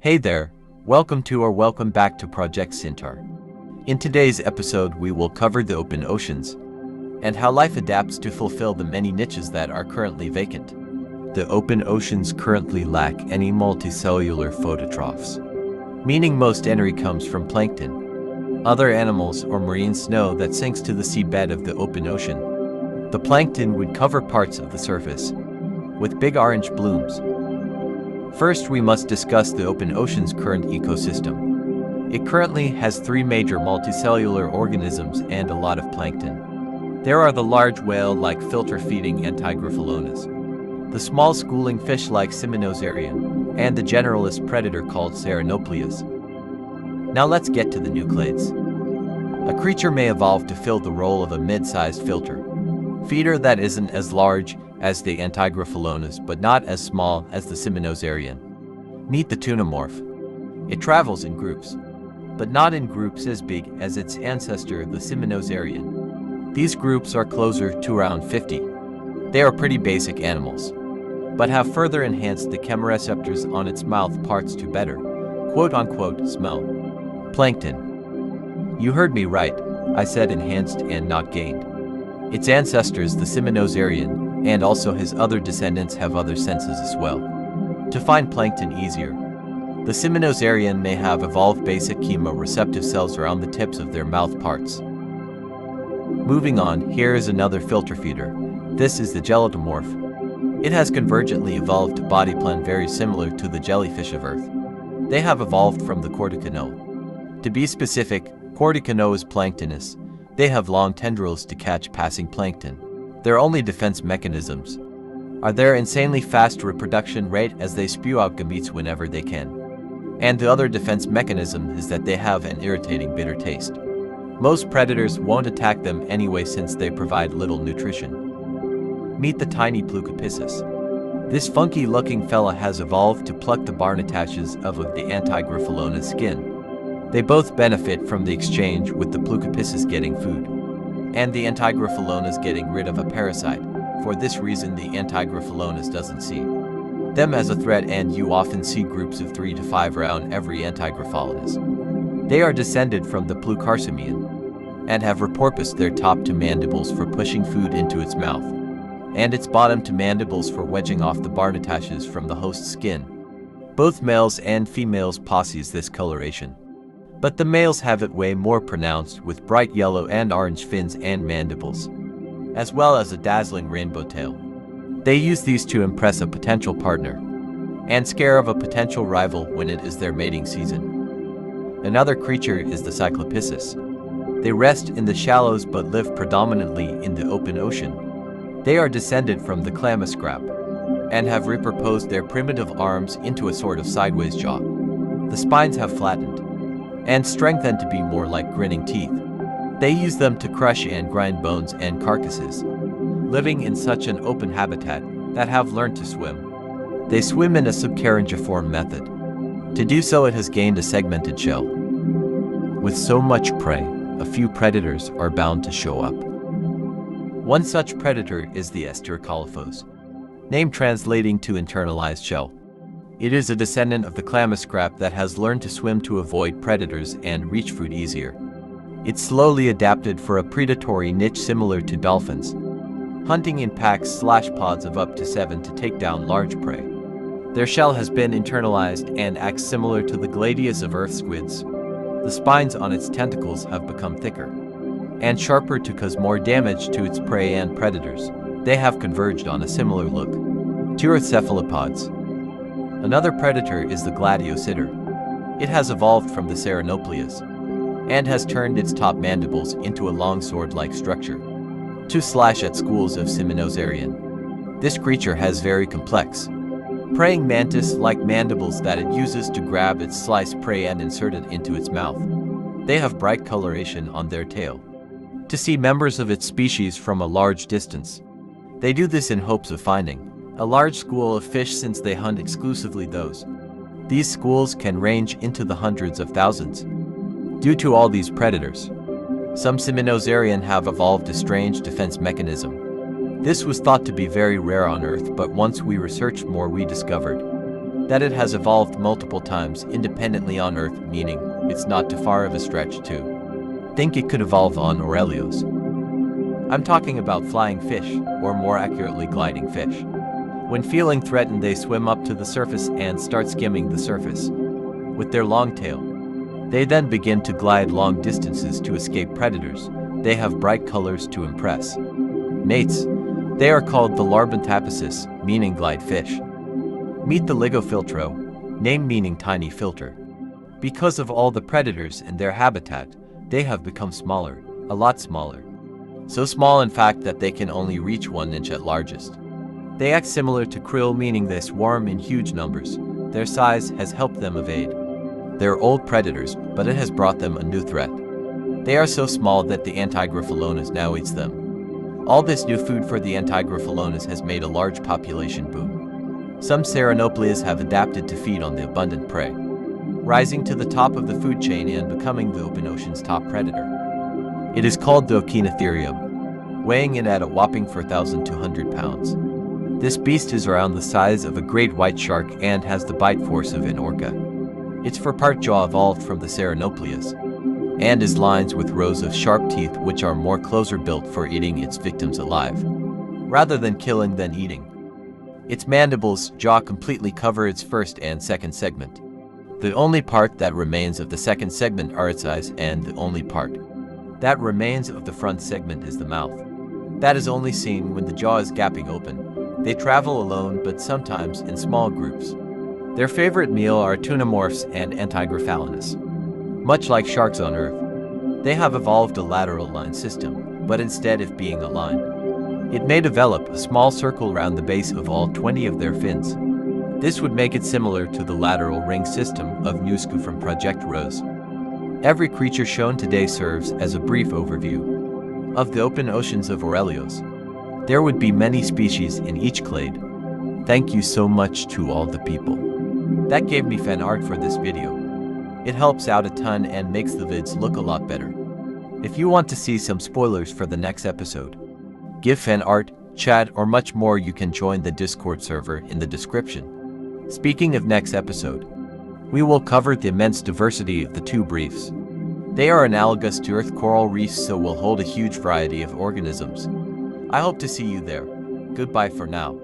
Hey there, welcome back to Project Syntar. In today's episode, we will cover the open oceans and how life adapts to fulfill the many niches that are currently vacant. The open oceans currently lack any multicellular phototrophs, meaning most energy comes from plankton, other animals or marine snow that sinks to the seabed of the open ocean. The plankton would cover parts of the surface with big orange blooms. First, we must discuss the open ocean's current ecosystem. It currently has three major multicellular organisms and a lot of plankton. There are the large whale-like filter-feeding Antigryphalonas, the small schooling fish-like Symbiosis, and the generalist predator called Symbiosis. Now let's get to the nucleids. A creature may evolve to fill the role of a mid-sized filter feeder that isn't as large as the Antigryphalonas, but not as small as the Symbiosis. Meet the tunomorph. It travels in groups, but not in groups as big as its ancestor, the Symbiosis. These groups are closer to around 50. They are pretty basic animals, but have further enhanced the chemoreceptors on its mouth parts to better, quote-unquote, smell plankton. You heard me right, I said enhanced and not gained. Its ancestors, the Symbiosis, and also his other descendants have other senses as well. To find plankton easier, the Symbiosis may have evolved basic chemoreceptive cells around the tips of their mouth parts. Moving on, here is another filter feeder. This is the gelatomorph. It has convergently evolved a body plan very similar to the jellyfish of Earth. They have evolved from the cordyceps. To be specific, cordyceps is planktonous. They have long tendrils to catch passing plankton. Their only defense mechanisms are their insanely fast reproduction rate, as they spew out gametes whenever they can. And the other defense mechanism is that they have an irritating bitter taste. Most predators won't attack them anyway since they provide little nutrition. Meet the tiny Pleucophysis. This funky-looking fella has evolved to pluck the barnataches of the Antigryphalona's skin. They both benefit from the exchange, with the Pleucophysis getting food and the Antigryphalonas getting rid of a parasite. For this reason, the Antigryphalonas doesn't see them as a threat, and you often see groups of 3 to 5 around every Antigryphalonas. They are descended from the Pleucarcemian and have reporposed their top to mandibles for pushing food into its mouth, and its bottom to mandibles for wedging off the barnataches from the host's skin. Both males and females possess this coloration, but the males have it way more pronounced, with bright yellow and orange fins and mandibles, as well as a dazzling rainbow tail. They use these to impress a potential partner and scare of a potential rival when it is their mating season. Another creature is the Cyclophysis. They rest in the shallows but live predominantly in the open ocean. They are descended from the Chlamyscrap and have repurposed their primitive arms into a sort of sideways jaw. The spines have flattened and strengthened to be more like grinning teeth. They use them to crush and grind bones and carcasses. Living in such an open habitat that have learned to swim, they swim in a subcaringiform method. To do so, it has gained a segmented shell. With so much prey, a few predators are bound to show up. One such predator is the Estercollophos, name translating to internalized shell. It is a descendant of the Chlamyscrap that has learned to swim to avoid predators and reach food easier. It slowly adapted for a predatory niche similar to dolphins, hunting in packs/pods of up to 7 to take down large prey. Their shell has been internalized and acts similar to the gladius of earth squids. The spines on its tentacles have become thicker and sharper to cause more damage to its prey and predators. They have converged on a similar look to earth cephalopods. Another predator is the Gladiositter. It has evolved from the Symbiosis and has turned its top mandibles into a long sword-like structure to slash at schools of Symbiosis. This creature has very complex praying mantis-like mandibles that it uses to grab its sliced prey and insert it into its mouth. They have bright coloration on their tail to see members of its species from a large distance. They do this in hopes of finding a large school of fish, since they hunt exclusively those. These schools can range into the hundreds of thousands. Due to all these predators, some Symbiosis have evolved a strange defense mechanism. This was thought to be very rare on Earth, but once we researched more, we discovered that it has evolved multiple times independently on Earth, meaning it's not too far of a stretch to think it could evolve on Aurelios. I'm talking about flying fish, or more accurately gliding fish. When feeling threatened, they swim up to the surface and start skimming the surface with their long tail. They then begin to glide long distances to escape predators. They have bright colors to impress mates. They are called the Larbantapesis, meaning glide fish. Meet the Ligofiltro, name meaning tiny filter. Because of all the predators and their habitat, they have become smaller, a lot smaller. So small in fact that they can only reach 1 inch at largest. They act similar to krill, meaning they swarm in huge numbers. Their size has helped them evade. They're old predators, but it has brought them a new threat. They are so small that the Antigryphalonas now eats them. All this new food for the Antigryphalonas has made a large population boom. Some Ceranopleas have adapted to feed on the abundant prey, rising to the top of the food chain and becoming the open ocean's top predator. It is called the Echinotherium, weighing in at a whopping 4,200 pounds. This beast is around the size of a great white shark and has the bite force of an orca. Its front jaw evolved from the Ceranopleas, and is lined with rows of sharp teeth which are more closer built for eating its victims alive, rather than killing then eating. Its mandibles, jaw completely cover its first and second segment. The only part that remains of the second segment are its eyes, and the only part that remains of the front segment is the mouth. That is only seen when the jaw is gaping open. They travel alone, but sometimes in small groups. Their favorite meal are tunomorphs and Antigryphalonas. Much like sharks on Earth, they have evolved a lateral line system, but instead of being a line, it may develop a small circle around the base of all 20 of their fins. This would make it similar to the lateral ring system of Nusku from Project Rose. Every creature shown today serves as a brief overview of the open oceans of Aurelios. There would be many species in each clade. Thank you so much to all the people that gave me fan art for this video. It helps out a ton and makes the vids look a lot better. If you want to see some spoilers for the next episode, give fan art, chat, or much more, you can join the Discord server in the description. Speaking of next episode, we will cover the immense diversity of the 2 reefs. They are analogous to Earth coral reefs, so will hold a huge variety of organisms. I hope to see you there. Goodbye for now.